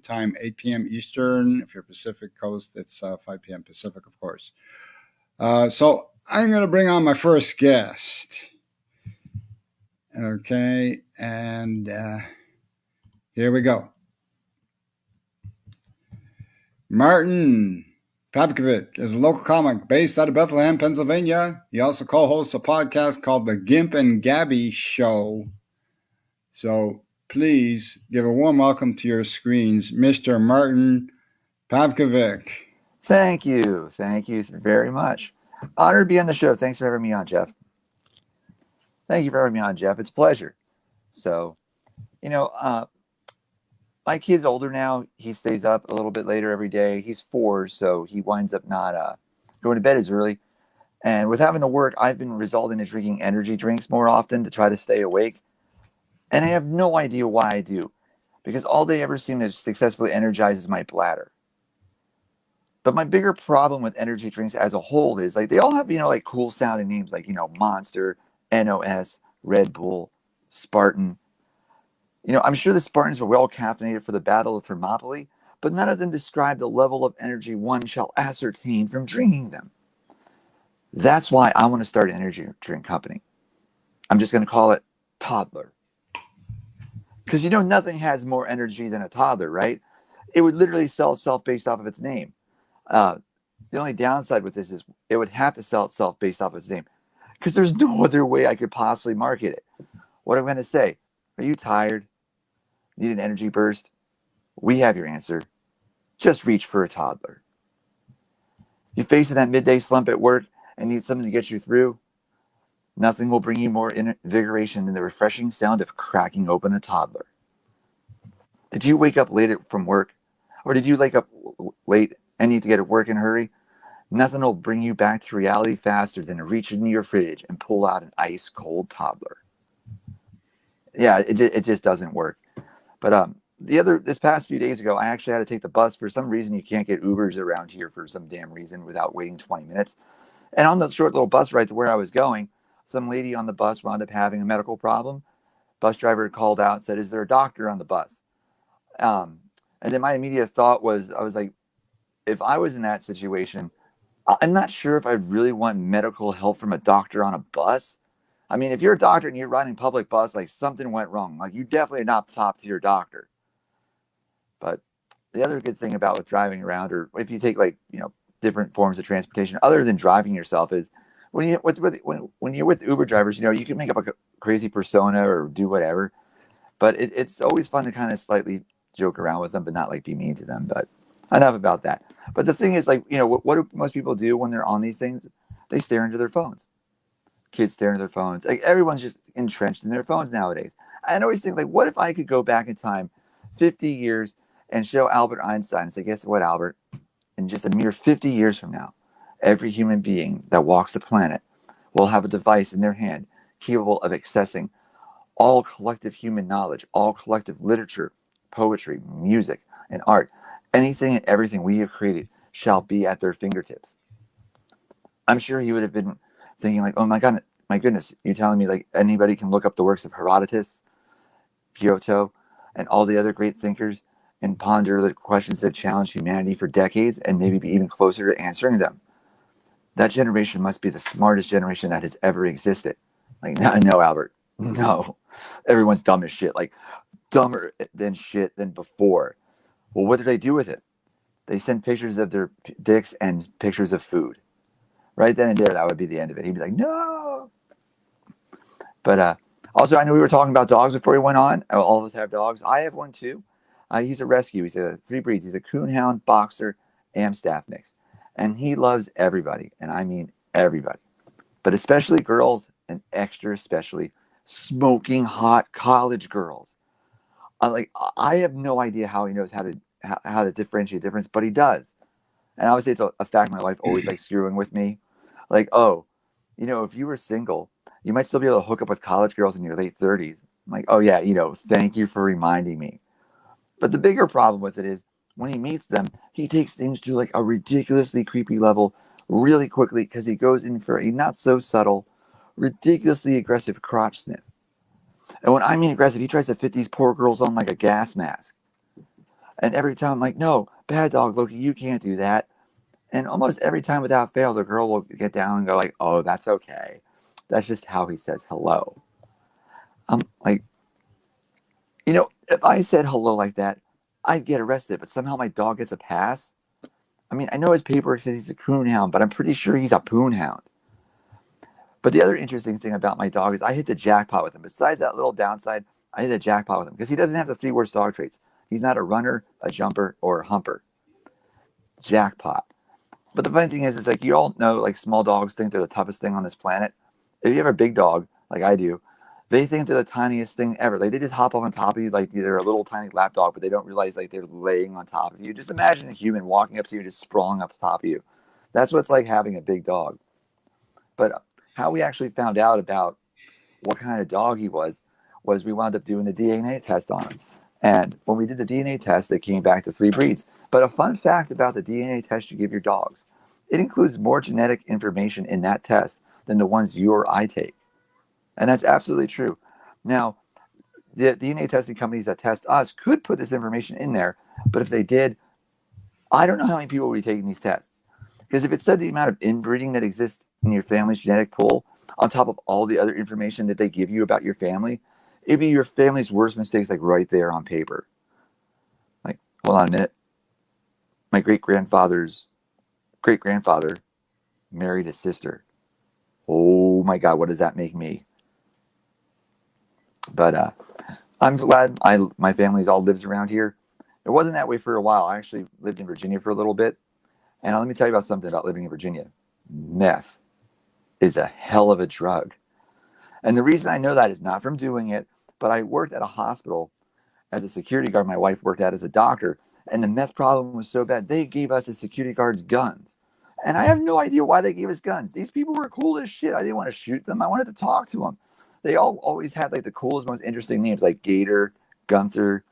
time, 8 p.m. Eastern. If you're Pacific Coast, it's 5 p.m. Pacific, of course. So I'm going to bring on my first guest. Okay, and here we go. Martin Papkovic is a local comic based out of Bethlehem, Pennsylvania. He also co-hosts a podcast called The Gimp and Gabby Show. So please give a warm welcome to your screens, Mr. Martin Papkovic. Thank you. Thank you very much. Honored to be on the show. Thanks for having me on, Jeff. Thank you for having me on, Jeff. It's a pleasure. So, my kid's older now. He stays up a little bit later every day. He's 4, so he winds up not going to bed as early. And with having to work, I've been resulting in drinking energy drinks more often to try to stay awake. And I have no idea why I do, because all they ever seem to successfully energize is my bladder. But my bigger problem with energy drinks as a whole is they all have, cool sounding names like, Monster, NOS, Red Bull, Spartan. I'm sure the Spartans were well caffeinated for the Battle of Thermopylae, but none of them describe the level of energy one shall ascertain from drinking them. That's why I want to start an energy drink company. I'm just going to call it Toddler. Because nothing has more energy than a toddler, right? It would literally sell itself based off of its name. The only downside with this is it would have to sell itself based off its name, because there's no other way I could possibly market it. What I'm going to say, are you tired? Need an energy burst? We have your answer. Just reach for a toddler. You facing that midday slump at work and need something to get you through? Nothing will bring you more invigoration than the refreshing sound of cracking open a toddler. Did you wake up late from work? Or did you wake up late and need to get to work in a hurry? Nothing will bring you back to reality faster than to reach into your fridge and pull out an ice cold toddler. Yeah, it just doesn't work. But this past few days ago, I actually had to take the bus. For some reason, you can't get Ubers around here for some damn reason without waiting 20 minutes. And on the short little bus ride to where I was going, some lady on the bus wound up having a medical problem. Bus driver called out and said, "Is there a doctor on the bus?" And then my immediate thought was, I was like, if I was in that situation, I'm not sure if I really want medical help from a doctor on a bus. I mean, if you're a doctor and you're riding public bus, something went wrong. You definitely are not top tier doctor. But the other good thing about with driving around, or if you take different forms of transportation other than driving yourself, is when you're with Uber drivers, you can make up a crazy persona or do whatever. But it's always fun to kind of slightly joke around with them, but not be mean to them. But enough about that. But the thing is, what do most people do when they're on these things? They stare into their phones. Kids stare into their phones. Everyone's just entrenched in their phones nowadays. I always think, what if I could go back in time 50 years and show Albert Einstein and say, guess what, Albert? In just a mere 50 years from now, every human being that walks the planet will have a device in their hand capable of accessing all collective human knowledge, all collective literature, poetry, music, and art. Anything and everything we have created shall be at their fingertips. I'm sure he would have been thinking oh my God, my goodness, you're telling me anybody can look up the works of Herodotus, Giotto, and all the other great thinkers and ponder the questions that challenged humanity for decades and maybe be even closer to answering them. That generation must be the smartest generation that has ever existed. No, Albert, no. Everyone's dumb as shit, dumber than shit than before. Well, what do they do with it? They send pictures of their dicks and pictures of food. Right then and there, that would be the end of it. He'd be like, no. But also, I know we were talking about dogs before we went on. All of us have dogs. I have one too. He's a rescue. He's a 3 breeds. He's a coonhound, boxer, Amstaff mix. And he loves everybody. And I mean everybody. But especially girls, and extra especially smoking hot college girls. I have no idea how he knows how to differentiate the difference, but he does. And I would say it's a fact my wife always screwing with me. If you were single, you might still be able to hook up with college girls in your late 30s. I'm like, oh yeah, thank you for reminding me. But the bigger problem with it is when he meets them, he takes things to a ridiculously creepy level really quickly, because he goes in for a not so subtle, ridiculously aggressive crotch sniff. And when I mean aggressive, he tries to fit these poor girls on like a gas mask. And every time I'm like, no, bad dog, Loki, you can't do that. And almost every time without fail, the girl will get down and go like, oh, that's okay. That's just how he says hello. I'm like, if I said hello like that, I'd get arrested. But somehow my dog gets a pass. I mean, I know his paperwork says he's a coonhound, but I'm pretty sure he's a poonhound. But the other interesting thing about my dog is I hit the jackpot with him. Besides that little downside, I hit the jackpot with him because he doesn't have the three worst dog traits. He's not a runner, a jumper, or a humper. Jackpot. But the funny thing is like you all know, like small dogs think they're the toughest thing on this planet. If you have a big dog, like I do, they think they're the tiniest thing ever. Like they just hop up on top of you like they're a little tiny lap dog, but they don't realize like they're laying on top of you. Just imagine a human walking up to you, just sprawling up top of you. That's what it's like having a big dog. But how we actually found out about what kind of dog he was we wound up doing the DNA test on him. And when we did the DNA test, they came back to 3 breeds. But a fun fact about the DNA test you give your dogs, it includes more genetic information in that test than the ones you or I take. And that's absolutely true. Now, the DNA testing companies that test us could put this information in there, but if they did, I don't know how many people would be taking these tests. Because if it said the amount of inbreeding that exists in your family's genetic pool, on top of all the other information that they give you about your family, it'd be your family's worst mistakes, like right there on paper. Like, hold on a minute. My great-grandfather's great-grandfather married a sister. Oh my God, what does that make me? But I'm glad my family's all lives around here. It wasn't that way for a while. I actually lived in Virginia for a little bit. And let me tell you about something about living in Virginia. Meth is a hell of a drug. And the reason I know that is not from doing it, but I worked at a hospital as a security guard. My wife worked at as a doctor. And the meth problem was so bad, they gave us as security guards guns. And I have no idea why they gave us guns. These people were cool as shit. I didn't want to shoot them. I wanted to talk to them. They all always had like the coolest, most interesting names, like Gator, Gunther,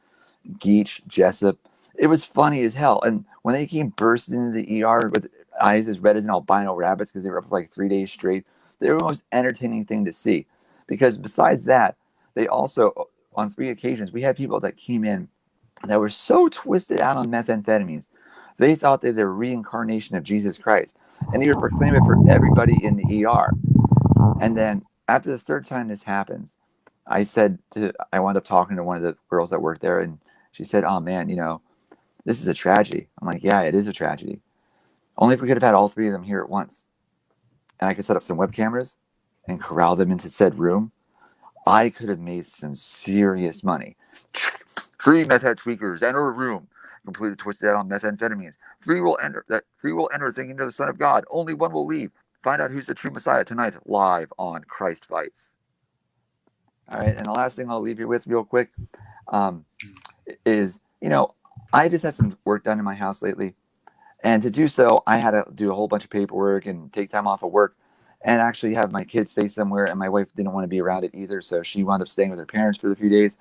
Geach, Jessup. It was funny as hell. And when they came bursting into the ER with eyes as red as an albino rabbits because they were up for like 3 days straight, they were the most entertaining thing to see. Because besides that, they also, on 3 occasions, we had people that came in that were so twisted out on methamphetamines, they thought they were the reincarnation of Jesus Christ. And they would proclaim it for everybody in the ER. And then after the 3rd time this happens, I wound up talking to one of the girls that worked there, and she said, oh man, this is a tragedy. I'm like, yeah, it is a tragedy. Only if we could have had all 3 of them here at once. And I could set up some web cameras and corral them into said room. I could have made some serious money. 3 meth head tweakers enter a room, completely twisted out on methamphetamines. 3 will enter. Thinking they're the Son of God. Only 1 will leave. Find out who's the true Messiah tonight, live on Christ Fights. All right, and the last thing I'll leave you with real quick is, I just had some work done in my house lately. And to do so, I had to do a whole bunch of paperwork and take time off of work and actually have my kids stay somewhere. And my wife didn't want to be around it either. So she wound up staying with her parents for a few days.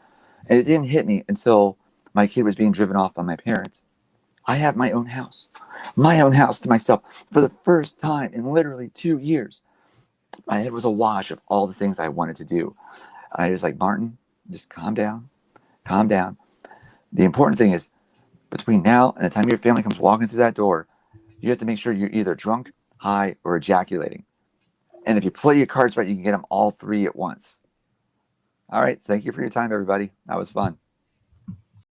And it didn't hit me until my kid was being driven off by my parents. I have my own house to myself for the first time in literally 2 years. My head was awash of all the things I wanted to do. And I was like, Martin, just calm down. The important thing is, between now and the time your family comes walking through that door, you have to make sure you're either drunk, high, or ejaculating. And if you play your cards right, you can get them all 3 at once. All right. Thank you for your time, everybody. That was fun.